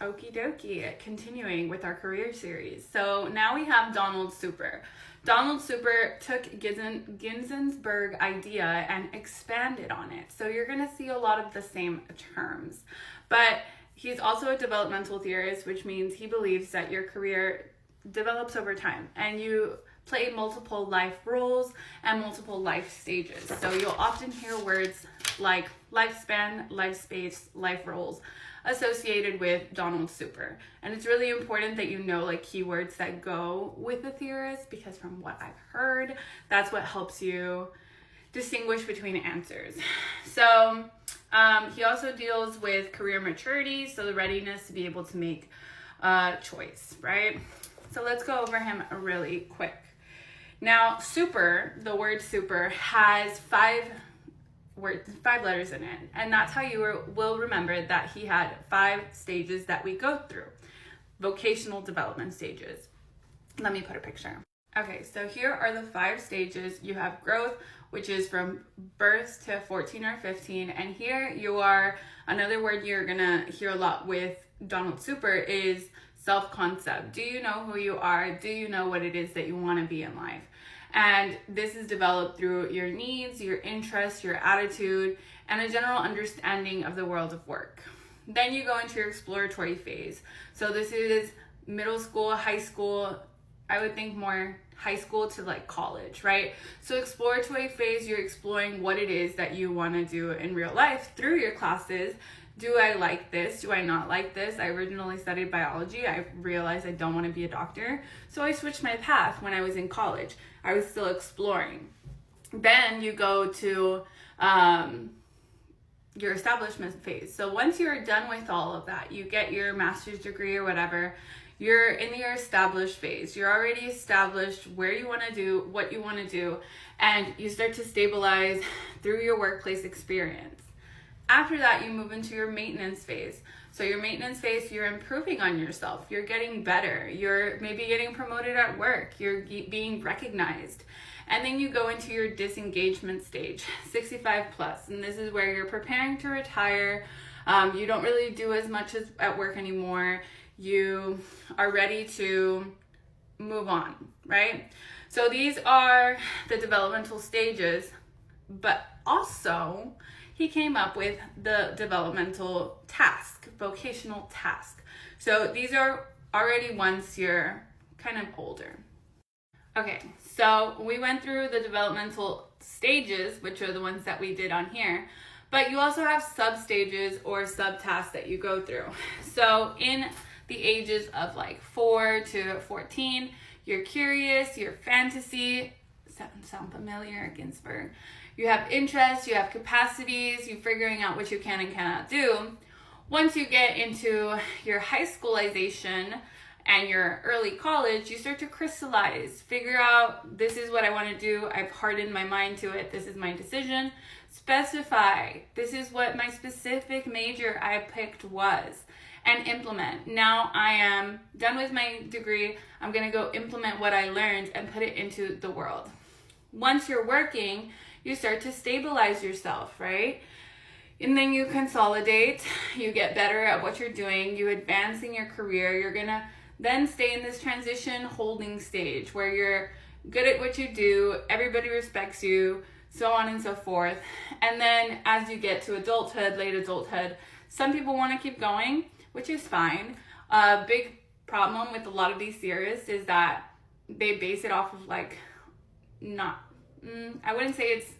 Okie dokie, continuing with our career series. So now we have Donald Super. Donald Super took Ginsburg's idea and expanded on it. So you're going to see a lot of the same terms. But he's also a developmental theorist, which means he believes that your career develops over time and you play multiple life roles and multiple life stages. So you'll often hear words like lifespan, life space, life roles associated with Donald Super. And it's really important that you know like keywords that go with the theorist, because from what I've heard, that's what helps you distinguish between answers. So he also deals with career maturity, so the readiness to be able to make a choice, right? So let's go over him really quick. Now, super, the word super, has five letters in it, and that's how you will remember that he had 5 stages that we go through, vocational development stages. Let me put a picture. Okay, so here are the 5 stages. You have growth, which is from birth to 14 or 15, and here you are, another word you're gonna hear a lot with Donald Super is self-concept. Do you know who you are? Do you know what it is that you want to be in life? And this is developed through your needs, your interests, your attitude, and a general understanding of the world of work. Then you go into your exploratory phase. So this is middle school, high school, I would think more high school to like college, right? So exploratory phase, you're exploring what it is that you want to do in real life through your classes. Do I like this? Do I not like this? I originally studied biology. I realized I don't want to be a doctor. So I switched my path when I was in college. I was still exploring. Then you go to your establishment phase. So once you're done with all of that, you get your master's degree or whatever, you're in your established phase. You're already established where you want to do, what you want to do, and you start to stabilize through your workplace experience. After that, you move into your maintenance phase. So your maintenance phase, you're improving on yourself. You're getting better. You're maybe getting promoted at work. You're being recognized. And then you go into your disengagement stage, 65 plus. And this is where you're preparing to retire. You don't really do as much as at work anymore. You are ready to move on, right? So these are the developmental stages, but also he came up with the developmental task, vocational task. So these are already once you're kind of older. Okay, so we went through the developmental stages, which are the ones that we did on here, but you also have sub-stages or sub-tasks that you go through. So in the ages of like 4 to 14, you're curious, you're fantasy, sound familiar, Ginsburg? You have interests, you have capacities, you're figuring out what you can and cannot do. Once you get into your high schoolization and your early college, you start to crystallize, figure out this is what I want to do, I've hardened my mind to it, this is my decision. Specify, this is what my specific major I picked was, and implement. Now I am done with my degree, I'm going to go implement what I learned and put it into the world. Once you're working, you start to stabilize yourself, right? And then you consolidate, you get better at what you're doing, you advance in your career, you're gonna then stay in this transition holding stage where you're good at what you do, everybody respects you, so on and so forth. And then as you get to adulthood, late adulthood, some people wanna keep going, which is fine. A big problem with a lot of these theorists is that they base it off of like, I wouldn't say it's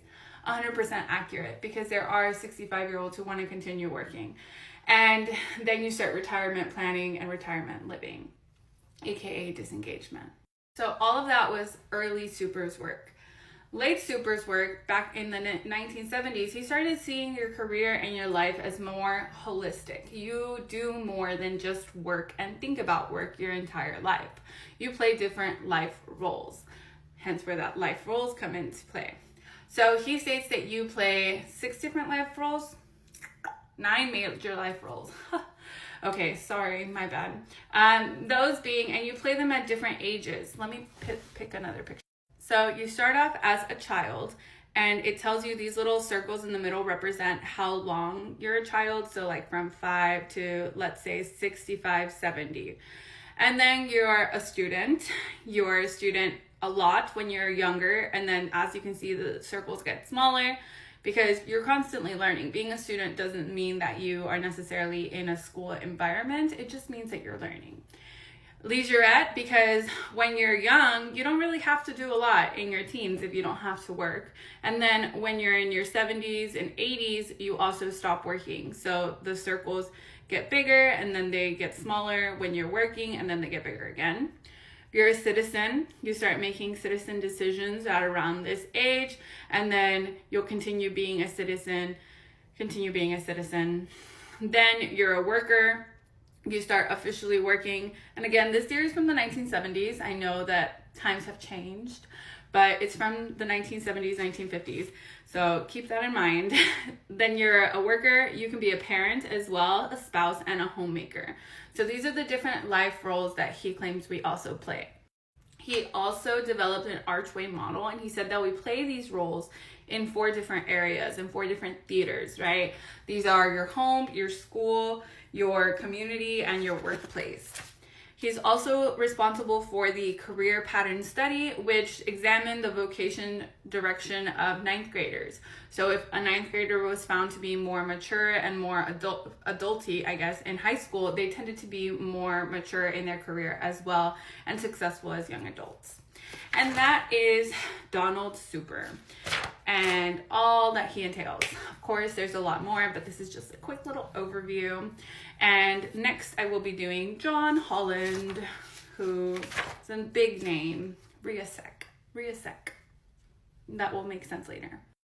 100% accurate, because there are 65-year-olds who want to continue working. And then you start retirement planning and retirement living, aka disengagement. So all of that was early Super's work. Late Super's work, back in the 1970s, he started seeing your career and your life as more holistic. You do more than just work and think about work your entire life. You play different life roles, hence where that life roles come into play. So he states that you play 6 different life roles, 9 major life roles. Okay, sorry, my bad. Those being, and you play them at different ages. Let me pick another picture. So you start off as a child, And it tells you these little circles in the middle represent how long you're a child. So like from 5 to, let's say, 65, 70. And then you're a student. You're a student a lot when you're younger. And then as you can see, the circles get smaller because you're constantly learning. Being a student doesn't mean that you are necessarily in a school environment. It just means that you're learning. Leisurette, because when you're young, you don't really have to do a lot in your teens if you don't have to work. And then when you're in your 70s and 80s, you also stop working. So the circles get bigger and then they get smaller when you're working, and then they get bigger again. You're a citizen. You start making citizen decisions at around this age, and then you'll continue being a citizen. Then you're a worker. You start officially working. And again, this year is from the 1970s. I know that times have changed, but it's from the 1970s, 1950s. So keep that in mind. Then you're a worker. You can be a parent as well, a spouse, and a homemaker. So these are the different life roles that he claims we also play. He also developed an archway model, and he said that we play these roles in 4 different areas, in 4 different theaters, right? These are your home, your school, your community, and your workplace. He's also responsible for the career pattern study, which examined the vocation direction of 9th graders. So if a 9th grader was found to be more mature and more adulty, I guess, in high school, they tended to be more mature in their career as well and successful as young adults. And that is Donald Super and all that he entails. Of course, there's a lot more, but this is just a quick little overview. And next I will be doing John Holland, who is a big name, Riasek. That will make sense later.